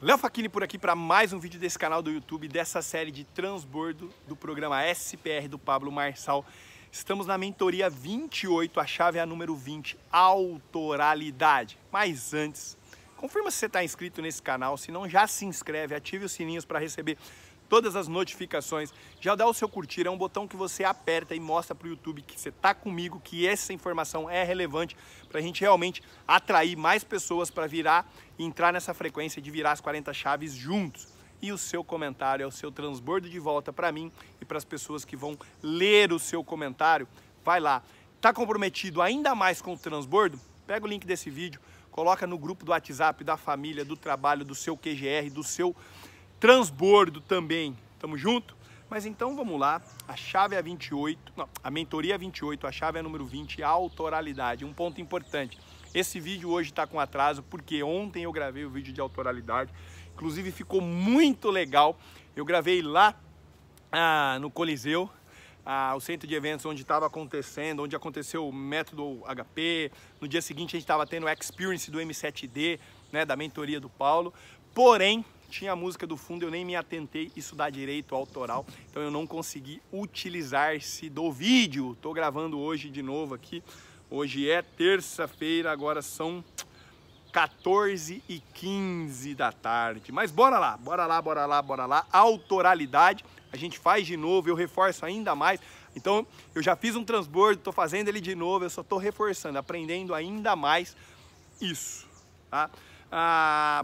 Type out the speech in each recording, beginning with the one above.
Léo Facchini por aqui para mais um vídeo desse canal do YouTube, dessa série de transbordo do programa SPR do Pablo Marçal. Estamos na mentoria 28, a chave é a número 20, autoralidade. Mas antes, confirma se você está inscrito nesse canal, se não já se inscreve, ative os sininhos para receber todas as notificações, já dá o seu curtir, é um botão que você aperta e mostra para o YouTube que você está comigo, que essa informação é relevante para a gente realmente atrair mais pessoas para entrar nessa frequência de virar as 40 chaves juntos. E o seu comentário é o seu transbordo de volta para mim e para as pessoas que vão ler o seu comentário. Vai lá, está comprometido ainda mais com o transbordo? Pega o link desse vídeo, coloca no grupo do WhatsApp, da família, do trabalho, do seu QGR, do seu transbordo também. Tamo junto? Mas então vamos lá, a chave é a 28, não, a mentoria é 28, a chave é a número 20, a autoralidade. Um ponto importante, esse vídeo hoje está com atraso porque ontem eu gravei o vídeo de autoralidade, inclusive ficou muito legal. Eu gravei lá no Coliseu, o centro de eventos onde estava acontecendo, onde aconteceu o método HP. No dia seguinte a gente estava tendo o Experience do M7D, né, da mentoria do Paulo, porém tinha a música do fundo, eu nem me atentei, isso dá direito autoral, então eu não consegui utilizar-se do vídeo. Estou gravando hoje de novo aqui, hoje é terça-feira, agora são 14h15 da tarde, mas bora lá, autoralidade, a gente faz de novo, eu reforço ainda mais. Então eu já fiz um transbordo, estou fazendo ele de novo, eu só estou reforçando, aprendendo ainda mais isso, tá?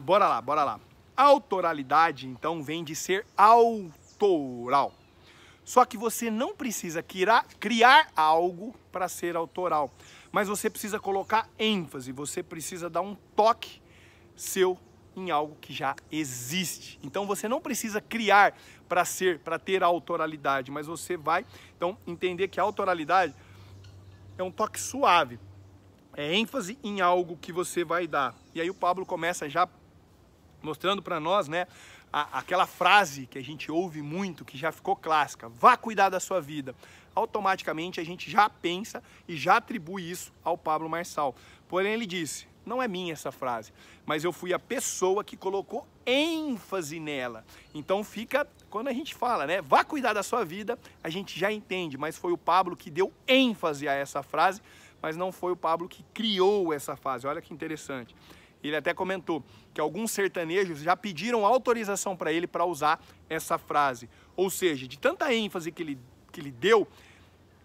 Bora lá. Autoralidade, então, vem de ser autoral. Só que você não precisa criar algo para ser autoral, mas você precisa colocar ênfase, você precisa dar um toque seu em algo que já existe. Então você não precisa criar para ter autoralidade, mas você vai então entender que a autoralidade é um toque suave, é ênfase em algo que você vai dar. E aí o Pablo começa já mostrando para nós, né, aquela frase que a gente ouve muito, que já ficou clássica: vá cuidar da sua vida. Automaticamente a gente já pensa e já atribui isso ao Pablo Marçal. Porém ele disse, não é minha essa frase, mas eu fui a pessoa que colocou ênfase nela. Então fica, quando a gente fala, né, vá cuidar da sua vida, a gente já entende, mas foi o Pablo que deu ênfase a essa frase, mas não foi o Pablo que criou essa frase. Olha que interessante. Ele até comentou que alguns sertanejos já pediram autorização para ele para usar essa frase. Ou seja, de tanta ênfase que ele deu,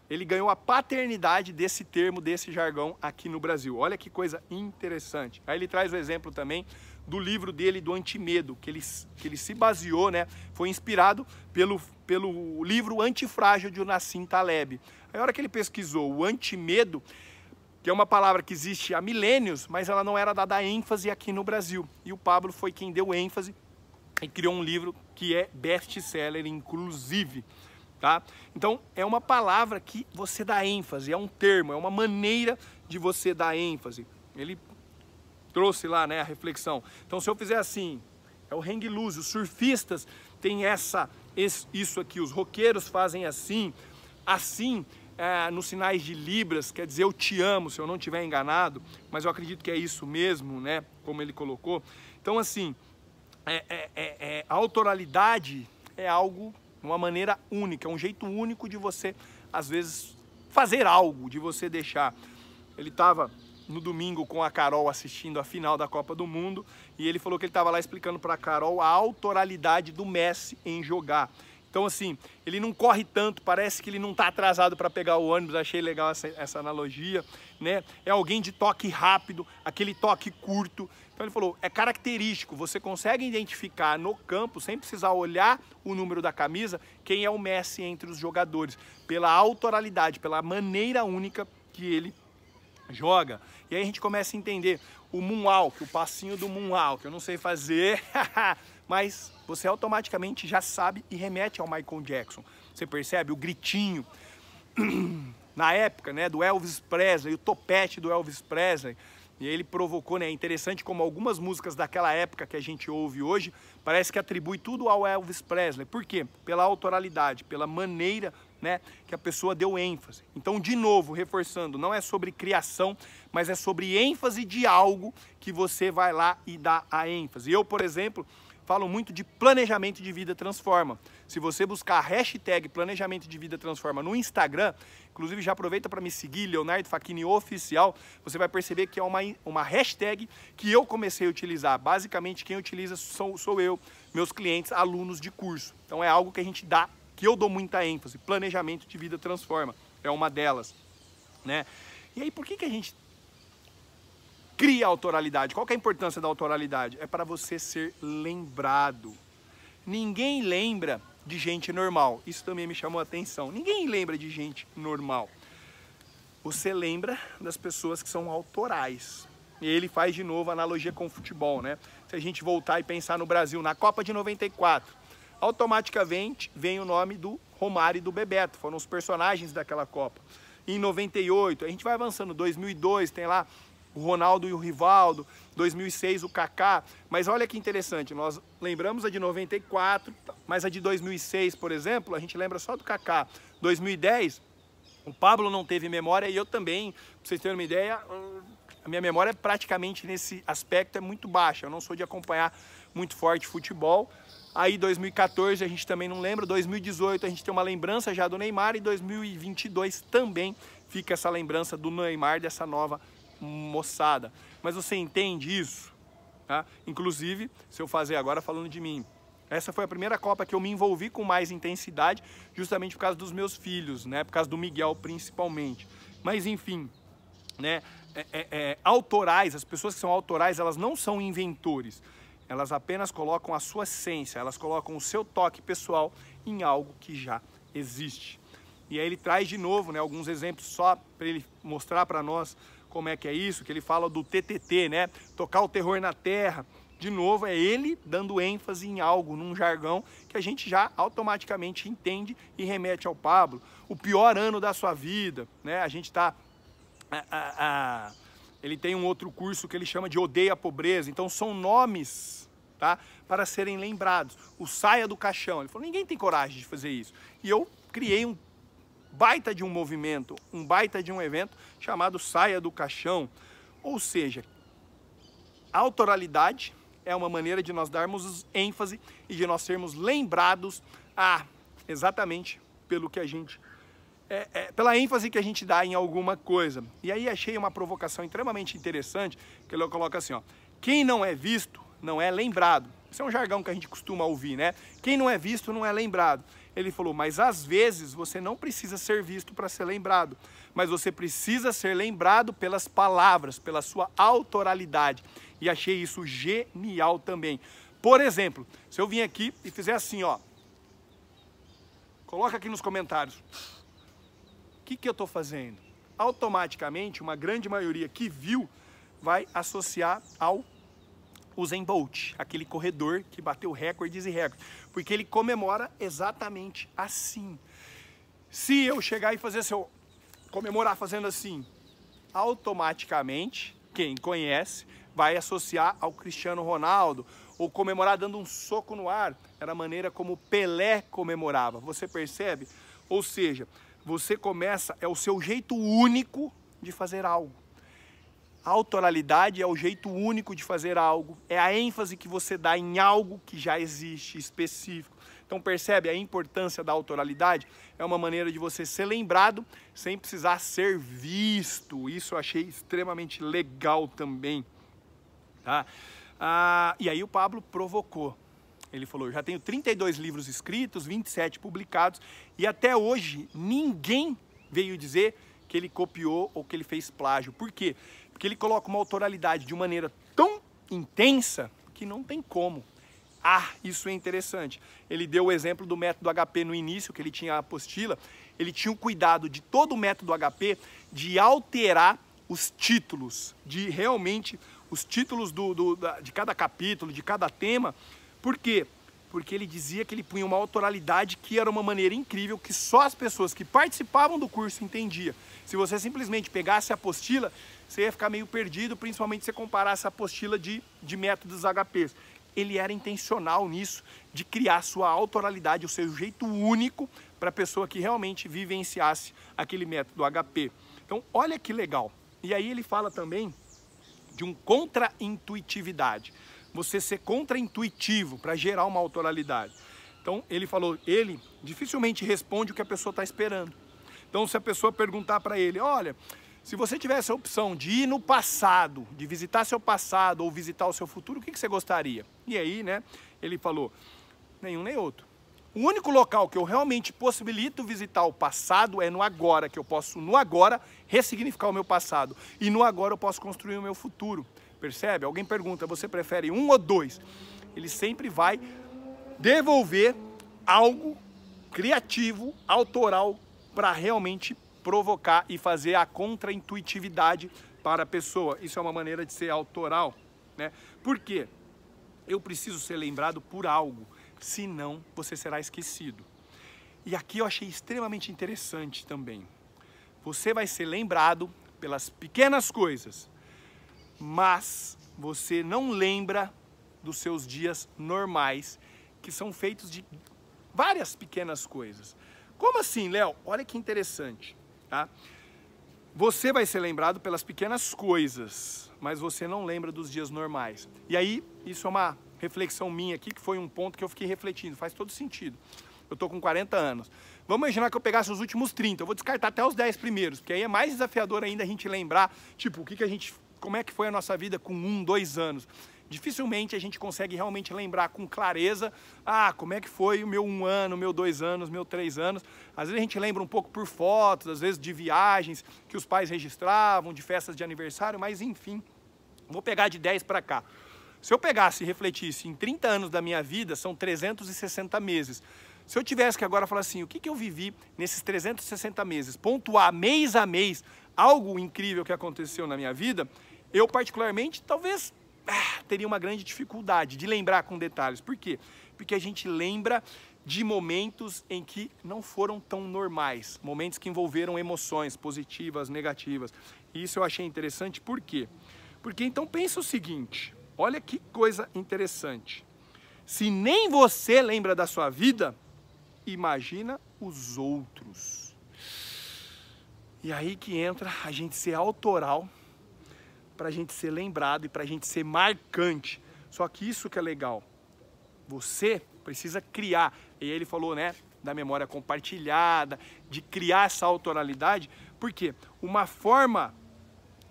ele ganhou a paternidade desse termo, desse jargão aqui no Brasil. Olha que coisa interessante. Aí ele traz o exemplo também do livro dele, do Antimedo, que ele se baseou, né? Foi inspirado pelo livro Antifrágil de Nassim Taleb. Aí a hora que ele pesquisou o Antimedo, que é uma palavra que existe há milênios, mas ela não era dada ênfase aqui no Brasil. E o Pablo foi quem deu ênfase e criou um livro que é best-seller, inclusive. Tá? Então, é uma palavra que você dá ênfase, é um termo, é uma maneira de você dar ênfase. Ele trouxe lá, né, a reflexão. Então, se eu fizer assim, é o hang loose, os surfistas têm isso aqui, os roqueiros fazem assim, nos sinais de Libras, quer dizer eu te amo, se eu não estiver enganado, mas eu acredito que é isso mesmo, né, como ele colocou. Então assim, a autoralidade é algo, uma maneira única, é um jeito único de você, às vezes, fazer algo, de você deixar. Ele estava no domingo com a Carol assistindo a final da Copa do Mundo e ele falou que ele estava lá explicando para a Carol a autoralidade do Messi em jogar. Então assim, ele não corre tanto, parece que ele não está atrasado para pegar o ônibus, achei legal essa analogia, né? É alguém de toque rápido, aquele toque curto. Então ele falou, é característico, você consegue identificar no campo, sem precisar olhar o número da camisa, quem é o Messi entre os jogadores, pela autoralidade, pela maneira única que ele joga. E aí a gente começa a entender o moonwalk, o passinho do moonwalk, eu não sei fazer, mas você automaticamente já sabe e remete ao Michael Jackson. Você percebe o gritinho na época, né, do Elvis Presley, o topete do Elvis Presley. E ele provocou, né, é interessante como algumas músicas daquela época que a gente ouve hoje, parece que atribui tudo ao Elvis Presley. Por quê? Pela autoralidade, pela maneira, né, que a pessoa deu ênfase. Então, de novo, reforçando, não é sobre criação, mas é sobre ênfase de algo que você vai lá e dá a ênfase. Eu, por exemplo, falo muito de planejamento de vida transforma. Se você buscar a hashtag planejamento de vida transforma no Instagram, inclusive já aproveita para me seguir, Leonardo Facchini Oficial, você vai perceber que é uma hashtag que eu comecei a utilizar. Basicamente quem utiliza sou eu, meus clientes, alunos de curso. Então é algo que a gente dá, que eu dou muita ênfase. Planejamento de vida transforma, é uma delas, né? E aí por que a gente cria autoralidade? Qual que é a importância da autoralidade? É para você ser lembrado. Ninguém lembra de gente normal. Isso também me chamou a atenção. Ninguém lembra de gente normal. Você lembra das pessoas que são autorais. E ele faz de novo a analogia com o futebol, né? Se a gente voltar e pensar no Brasil, na Copa de 94, automaticamente vem o nome do Romário e do Bebeto. Foram os personagens daquela Copa. Em 98, a gente vai avançando. 2002 tem lá o Ronaldo e o Rivaldo, 2006 o Kaká, mas olha que interessante, nós lembramos a de 94, mas a de 2006, por exemplo, a gente lembra só do Kaká. 2010, o Pablo não teve memória e eu também, pra vocês terem uma ideia, a minha memória praticamente nesse aspecto é muito baixa, eu não sou de acompanhar muito forte futebol. Aí 2014 a gente também não lembra, 2018 a gente tem uma lembrança já do Neymar e 2022 também fica essa lembrança do Neymar, dessa nova moçada. Mas você entende isso? Tá? Inclusive, se eu fazer agora falando de mim, essa foi a primeira Copa que eu me envolvi com mais intensidade, justamente por causa dos meus filhos, né? Por causa do Miguel principalmente. Mas enfim, né? Autorais, as pessoas que são autorais, elas não são inventores. Elas apenas colocam a sua essência, elas colocam o seu toque pessoal em algo que já existe. E aí ele traz de novo, né, alguns exemplos só para ele mostrar para nós como é que é isso, que ele fala do TTT, né? Tocar o terror na terra. De novo, é ele dando ênfase em algo, num jargão que a gente já automaticamente entende e remete ao Pablo. O pior ano da sua vida, né? A gente tá... Ele tem um outro curso que ele chama de Odeia a Pobreza. Então são nomes, tá? Para serem lembrados. O Saia do Caixão. Ele falou, ninguém tem coragem de fazer isso. E eu criei um baita de um movimento, um baita de um evento chamado Saia do Caixão. Ou seja, a autoralidade é uma maneira de nós darmos ênfase e de nós sermos lembrados exatamente pelo que a gente pela ênfase que a gente dá em alguma coisa. E aí achei uma provocação extremamente interessante, que ele coloca assim, ó, quem não é visto não é lembrado. Isso é um jargão que a gente costuma ouvir, né? Quem não é visto não é lembrado. Ele falou, mas às vezes você não precisa ser visto para ser lembrado, mas você precisa ser lembrado pelas palavras, pela sua autoralidade. E achei isso genial também. Por exemplo, se eu vim aqui e fizer assim, ó, coloca aqui nos comentários, o que eu estou fazendo? Automaticamente, uma grande maioria que viu vai associar ao Usain Bolt, aquele corredor que bateu recordes e recordes, porque ele comemora exatamente assim. Se eu chegar e fazer comemorar fazendo assim, automaticamente, quem conhece vai associar ao Cristiano Ronaldo, ou comemorar dando um soco no ar, era a maneira como Pelé comemorava, você percebe? Ou seja, você começa, é o seu jeito único de fazer algo. A autoralidade é o jeito único de fazer algo, é a ênfase que você dá em algo que já existe, específico. Então percebe a importância da autoralidade? É uma maneira de você ser lembrado sem precisar ser visto. Isso eu achei extremamente legal também. Tá? E aí o Pablo provocou. Ele falou, já tenho 32 livros escritos, 27 publicados, e até hoje ninguém veio dizer que ele copiou ou que ele fez plágio. Por quê? Porque ele coloca uma autoralidade de maneira tão intensa que não tem como. Isso é interessante. Ele deu o exemplo do método HP no início, que ele tinha a apostila. Ele tinha o cuidado de todo o método HP de alterar os títulos, de realmente os títulos de cada capítulo, de cada tema. Por quê? Porque ele dizia que ele punha uma autoralidade que era uma maneira incrível, que só as pessoas que participavam do curso entendiam. Se você simplesmente pegasse a apostila, você ia ficar meio perdido, principalmente se você comparasse a apostila de métodos HPs. Ele era intencional nisso, de criar sua autoralidade, o seu jeito único para a pessoa que realmente vivenciasse aquele método HP. Então, olha que legal. E aí ele fala também de um contra-intuitividade. Você ser contra-intuitivo para gerar uma autoralidade. Então, ele falou, ele dificilmente responde o que a pessoa está esperando. Então, se a pessoa perguntar para ele, olha, se você tivesse a opção de ir no passado, de visitar seu passado ou visitar o seu futuro, o que você gostaria? E aí, né, ele falou, nenhum nem outro. O único local que eu realmente possibilito visitar o passado é no agora, que eu posso, no agora, ressignificar o meu passado. E no agora eu posso construir o meu futuro. Percebe? Alguém pergunta, você prefere 1 ou 2? Ele sempre vai devolver algo criativo, autoral, para realmente provocar e fazer a contra-intuitividade para a pessoa. Isso é uma maneira de ser autoral, né? Por quê? Eu preciso ser lembrado por algo, senão você será esquecido. E aqui eu achei extremamente interessante também. Você vai ser lembrado pelas pequenas coisas, mas você não lembra dos seus dias normais, que são feitos de várias pequenas coisas. Como assim, Léo? Olha que interessante, tá? Você vai ser lembrado pelas pequenas coisas, mas você não lembra dos dias normais. E aí, isso é uma reflexão minha aqui, que foi um ponto que eu fiquei refletindo, faz todo sentido. Eu tô com 40 anos. Vamos imaginar que eu pegasse os últimos 30, eu vou descartar até os 10 primeiros, porque aí é mais desafiador ainda a gente lembrar, tipo, como é que foi a nossa vida com 1, 2 anos. Dificilmente a gente consegue realmente lembrar com clareza, como é que foi o meu 1 ano, meu 2 anos, meu 3 anos. Às vezes a gente lembra um pouco por fotos, às vezes de viagens que os pais registravam, de festas de aniversário, mas enfim, vou pegar de 10 para cá. Se eu pegasse e refletisse em 30 anos da minha vida, são 360 meses. Se eu tivesse que agora falar assim, o que eu vivi nesses 360 meses, pontuar mês a mês algo incrível que aconteceu na minha vida, eu particularmente talvez teria uma grande dificuldade de lembrar com detalhes. Por quê? Porque a gente lembra de momentos em que não foram tão normais, momentos que envolveram emoções positivas, negativas. E isso eu achei interessante, por quê? Porque então pensa o seguinte, olha que coisa interessante. Se nem você lembra da sua vida, imagina os outros. E aí que entra a gente ser autoral, para a gente ser lembrado e para a gente ser marcante. Só que isso que é legal, você precisa criar, e ele falou, né, da memória compartilhada, de criar essa autoralidade, porque uma forma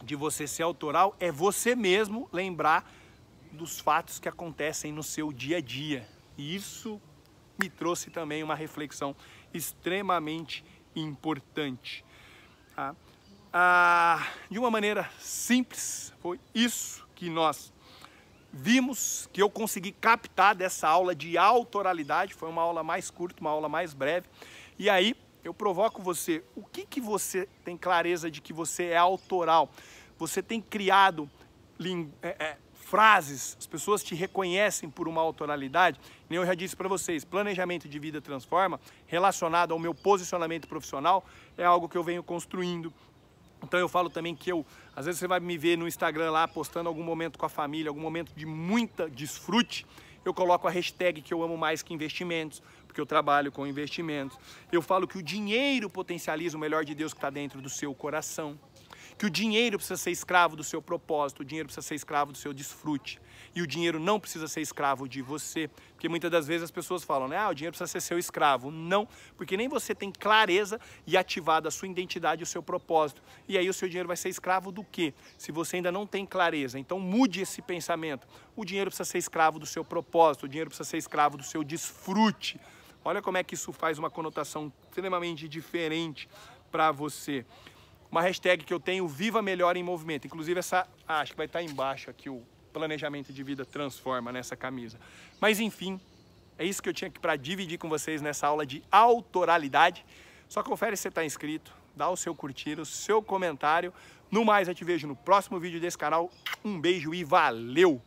de você ser autoral é você mesmo lembrar dos fatos que acontecem no seu dia a dia. E isso me trouxe também uma reflexão extremamente importante. Tá? De uma maneira simples, foi isso que nós vimos, que eu consegui captar dessa aula de autoralidade. Foi uma aula mais curta, uma aula mais breve. E aí eu provoco você, o que você tem clareza de que você é autoral? Você tem criado frases, as pessoas te reconhecem por uma autoralidade. Nem eu já disse para vocês, planejamento de vida transforma, relacionado ao meu posicionamento profissional, é algo que eu venho construindo. Então eu falo também que às vezes você vai me ver no Instagram lá, postando algum momento com a família, algum momento de muita desfrute, eu coloco a hashtag que eu amo mais que investimentos, porque eu trabalho com investimentos. Eu falo que o dinheiro potencializa o melhor de Deus que está dentro do seu coração. Que o dinheiro precisa ser escravo do seu propósito, o dinheiro precisa ser escravo do seu desfrute. E o dinheiro não precisa ser escravo de você. Porque muitas das vezes as pessoas falam, né? O dinheiro precisa ser seu escravo. Não, porque nem você tem clareza e ativada a sua identidade e o seu propósito. E aí o seu dinheiro vai ser escravo do quê? Se você ainda não tem clareza. Então mude esse pensamento. O dinheiro precisa ser escravo do seu propósito, o dinheiro precisa ser escravo do seu desfrute. Olha como é que isso faz uma conotação extremamente diferente para você. Uma hashtag que eu tenho, Viva Melhor em Movimento. Inclusive essa, acho que vai estar embaixo aqui, o planejamento de vida transforma nessa camisa. Mas enfim, é isso que eu tinha aqui para dividir com vocês nessa aula de autoralidade. Só confere se você está inscrito, dá o seu curtir, o seu comentário. No mais, eu te vejo no próximo vídeo desse canal. Um beijo e valeu!